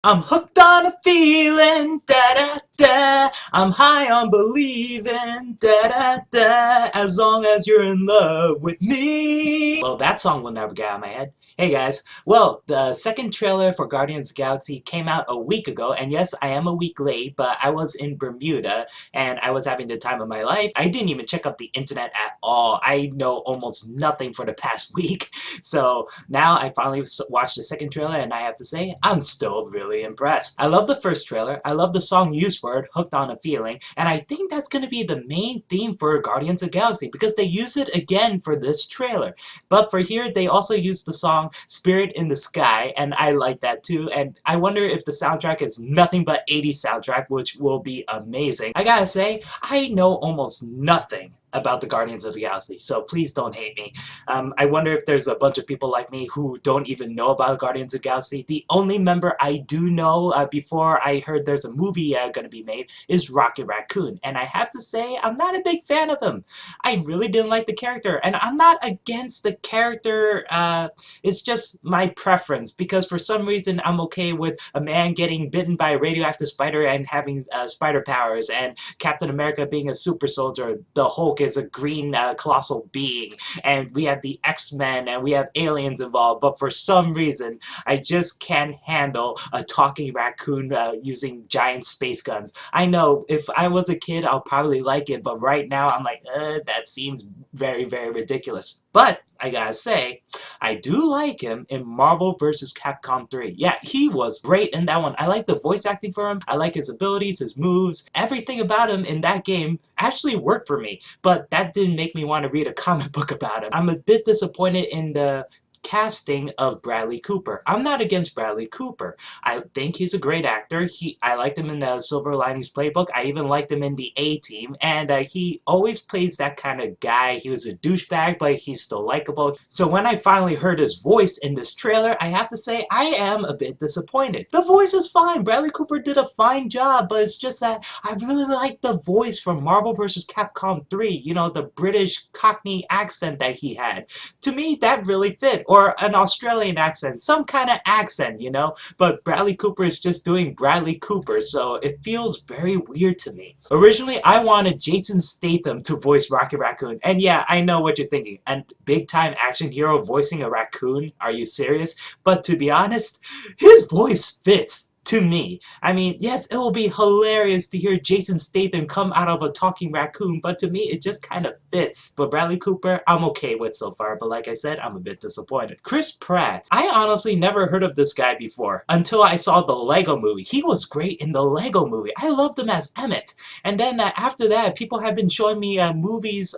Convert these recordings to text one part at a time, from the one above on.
I'm hooked on a feeling, da da da. I'm high on believing, da da da. As long as you're in love with me. Well, that song will never get out of my head. Hey guys, well, the second trailer for Guardians of the Galaxy came out a week ago, and yes, I am a week late, but I was in Bermuda, and I was having the time of my life. I didn't even check out the internet at all. I know almost nothing for the past week, so now I finally watched the second trailer, and I have to say, I'm still really impressed. I love the first trailer, I love the song used for it, Hooked on a Feeling, and I think that's going to be the main theme for Guardians of the Galaxy, because they use it again for this trailer. But for here, they also used the song Spirit in the Sky, and I like that too, and I wonder if the soundtrack is nothing but 80s soundtrack, which will be amazing. I gotta say, I know almost nothing about the Guardians of the Galaxy, so please don't hate me. I wonder if there's a bunch of people like me who don't even know about Guardians of the Galaxy. The only member I do know before I heard there's a movie gonna be made is Rocket Raccoon, and I have to say, I'm not a big fan of him. I really didn't like the character, and I'm not against the character, it's just my preference, because for some reason I'm okay with a man getting bitten by a radioactive spider and having spider powers, and Captain America being a super soldier, the Hulk is a green colossal being, and we have the X-Men and we have aliens involved, but for some reason I just can't handle a talking raccoon using giant space guns. I know if I was a kid I'll probably like it, but right now I'm like, that seems very, very ridiculous. But I gotta say, I do like him in Marvel vs. Capcom 3. Yeah, he was great in that one. I like the voice acting for him, I like his abilities, his moves, everything about him in that game actually worked for me, but that didn't make me want to read a comic book about him. I'm a bit disappointed in the casting of Bradley Cooper. I'm not against Bradley Cooper. I think he's a great actor. I liked him in the Silver Linings Playbook. I even liked him in the A-Team, and he always plays that kind of guy. He was a douchebag, but he's still likable. So when I finally heard his voice in this trailer, I have to say I am a bit disappointed. The voice is fine. Bradley Cooper did a fine job, but it's just that I really like the voice from Marvel vs. Capcom 3. You know, the British Cockney accent that he had. To me, that really fit. Or an Australian accent, some kind of accent, you know? But Bradley Cooper is just doing Bradley Cooper, so it feels very weird to me. Originally, I wanted Jason Statham to voice Rocket Raccoon, and yeah, I know what you're thinking. A big-time action hero voicing a raccoon? Are you serious? But to be honest, his voice fits. To me. I mean, yes, it will be hilarious to hear Jason Statham come out of a talking raccoon, but to me, it just kind of fits. But Bradley Cooper, I'm okay with so far, but like I said, I'm a bit disappointed. Chris Pratt. I honestly never heard of this guy before until I saw the Lego movie. He was great in the Lego movie. I loved him as Emmett. And then after that, people have been showing me movies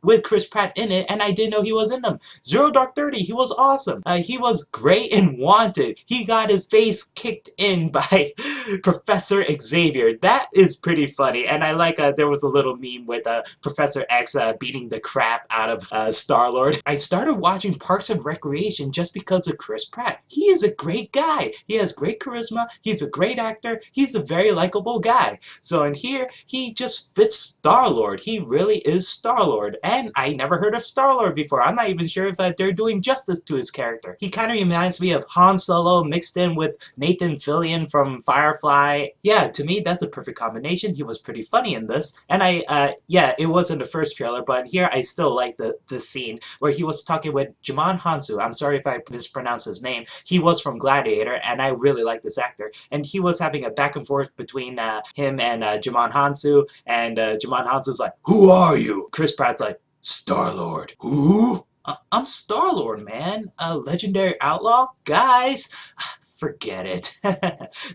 with Chris Pratt in it, and I didn't know he was in them. Zero Dark 30, he was awesome. He was great in Wanted. He got his face kicked in by Professor Xavier. That is pretty funny, and I like there was a little meme with Professor X beating the crap out of Star-Lord. I started watching Parks and Recreation just because of Chris Pratt. He is a great guy. He has great charisma. He's a great actor. He's a very likable guy. So in here, he just fits Star-Lord. He really is Star-Lord, and I never heard of Star-Lord before. I'm not even sure if they're doing justice to his character. He kind of reminds me of Han Solo mixed in with Nathan Fillion from Firefly. Yeah, to me, that's a perfect combination. He was pretty funny in this. And yeah, it was in the first trailer, but here I still like the scene where he was talking with Jimon Hansu. I'm sorry if I mispronounced his name. He was from Gladiator, and I really like this actor. And he was having a back and forth between him and Jimon Hansu, and Jimon Hansu's like, "Who are you?" Chris Pratt's like, "Star-Lord." "Who?" I'm Star-Lord, man. A legendary outlaw? Guys, forget it.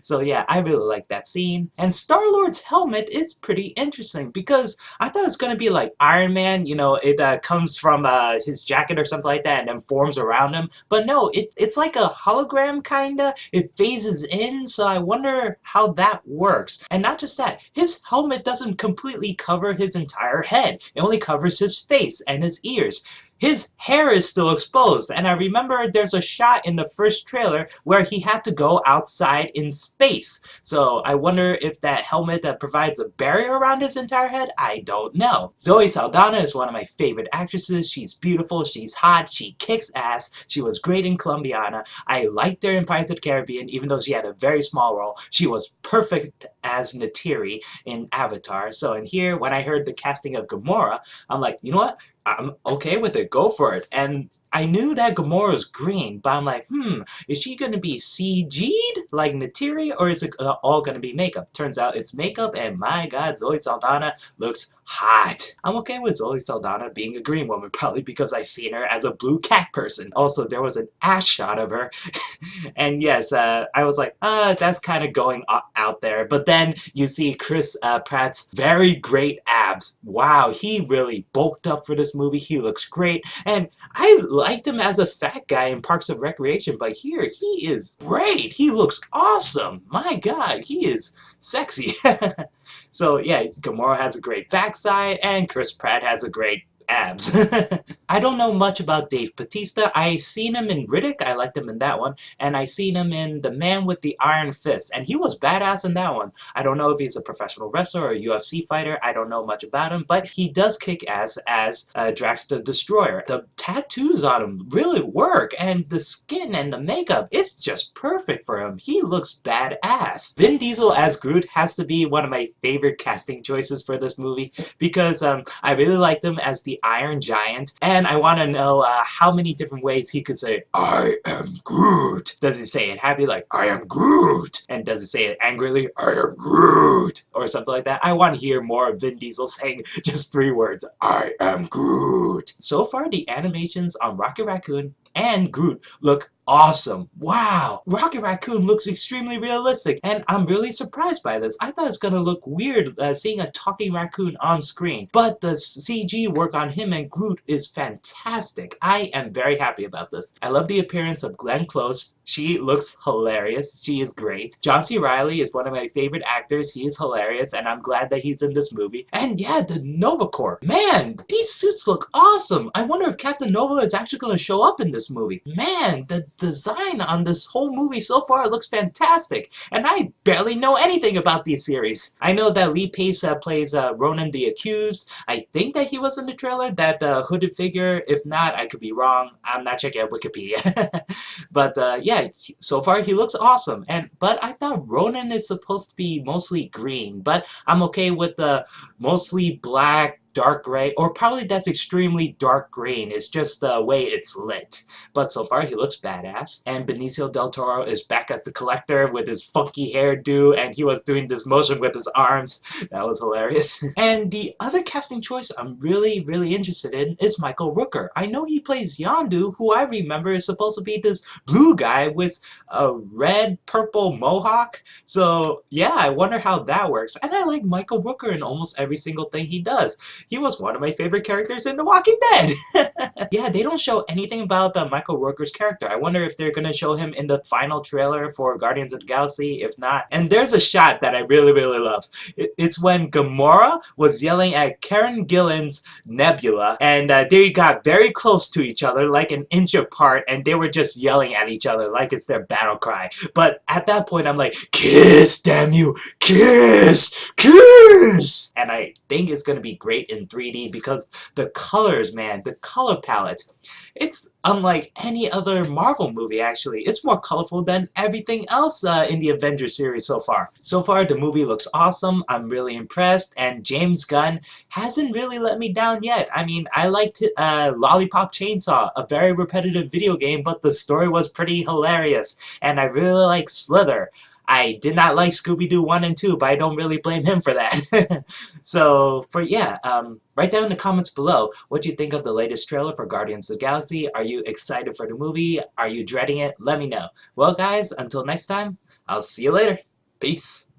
So yeah, I really like that scene. And Star-Lord's helmet is pretty interesting because I thought it's gonna be like Iron Man, you know, it comes from his jacket or something like that and then forms around him. But no, it's like a hologram kinda. It phases in, so I wonder how that works. And not just that, his helmet doesn't completely cover his entire head. It only covers his face and his ears. his hair is still exposed. And I remember there's a shot in the first trailer where he had to go outside in space. So I wonder if that helmet provides a barrier around his entire head. I don't know. Zoe Saldana is one of my favorite actresses. She's beautiful, she's hot, she kicks ass. She was great in Colombiana. I liked her in Pirates of the Caribbean, even though she had a very small role. She was perfect as Neytiri in Avatar. So in here, when I heard the casting of Gamora, I'm like, you know what? I'm okay with it. Go for it. And I knew that Gamora was green, but I'm like, is she going to be CG'd like Neytiri, or is it all going to be makeup? Turns out it's makeup, and my god, Zoe Saldana looks hot. I'm okay with Zoe Saldana being a green woman, probably because I seen her as a blue cat person. Also, there was an ass shot of her, and yes, I was like, that's kind of going out there. But then you see Chris Pratt's very great abs. Wow, he really bulked up for this movie. He looks great, and I liked him as a fat guy in Parks and Recreation, but here, he is great. He looks awesome. My god, he is sexy. So yeah, Gamora has a great backside, and Chris Pratt has a great abs. I don't know much about Dave Bautista. I seen him in Riddick, I liked him in that one, and I seen him in The Man with the Iron Fist, and he was badass in that one. I don't know if he's a professional wrestler or a UFC fighter, I don't know much about him, but he does kick ass as Drax the Destroyer. The tattoos on him really work, and the skin and the makeup, it's just perfect for him. He looks badass. Vin Diesel as Groot has to be one of my favorite casting choices for this movie, because I really liked him as the Iron Giant, and I want to know how many different ways he could say, I am Groot. Does he say it happy, like, I am Groot? And does he say it angrily, I am Groot? Or something like that? I want to hear more of Vin Diesel saying just 3 words, I am Groot. So far, the animations on Rocket Raccoon and Groot look awesome. Wow! Rocket Raccoon looks extremely realistic, and I'm really surprised by this. I thought it's gonna look weird seeing a talking raccoon on screen, but the CG work on him and Groot is fantastic. I am very happy about this. I love the appearance of Glenn Close. She looks hilarious. She is great. John C. Reilly is one of my favorite actors. He is hilarious, and I'm glad that he's in this movie. And yeah, the Nova Corps. Man, these suits look awesome. I wonder if Captain Nova is actually going to show up in this movie. Man, the design on this whole movie so far looks fantastic, and I barely know anything about these series. I know that Lee Pace plays Ronan the Accused. I think that he was in the trailer, that hooded figure. If not, I could be wrong. I'm not checking out Wikipedia. But yeah, so far he looks awesome. But I thought Ronan is supposed to be mostly green, but I'm okay with the mostly black, dark gray, or probably that's extremely dark green. It's just the way it's lit. But so far, he looks badass. And Benicio del Toro is back as the Collector with his funky hairdo, and he was doing this motion with his arms. That was hilarious. And the other casting choice I'm really, really interested in is Michael Rooker. I know he plays Yondu, who I remember is supposed to be this blue guy with a red-purple mohawk. So yeah, I wonder how that works. And I like Michael Rooker in almost every single thing he does. He was one of my favorite characters in The Walking Dead. Yeah, they don't show anything about Michael Rooker's character. I wonder if they're going to show him in the final trailer for Guardians of the Galaxy. If not, and there's a shot that I really, really love. It's when Gamora was yelling at Karen Gillan's Nebula, and they got very close to each other, like an inch apart, and they were just yelling at each other like it's their battle cry. But at that point, I'm like, kiss, damn you, kiss, kiss! And I think it's going to be great in 3D because the colors, man, the color palette, it's unlike any other Marvel movie, actually. It's more colorful than everything else in the Avengers series so far. So far, the movie looks awesome. I'm really impressed, and James Gunn hasn't really let me down yet. I mean, I liked Lollipop Chainsaw, a very repetitive video game, but the story was pretty hilarious, and I really like Slither. I did not like Scooby-Doo 1 and 2, but I don't really blame him for that. So, write down in the comments below what you think of the latest trailer for Guardians of the Galaxy. Are you excited for the movie? Are you dreading it? Let me know. Well, guys, until next time, I'll see you later. Peace.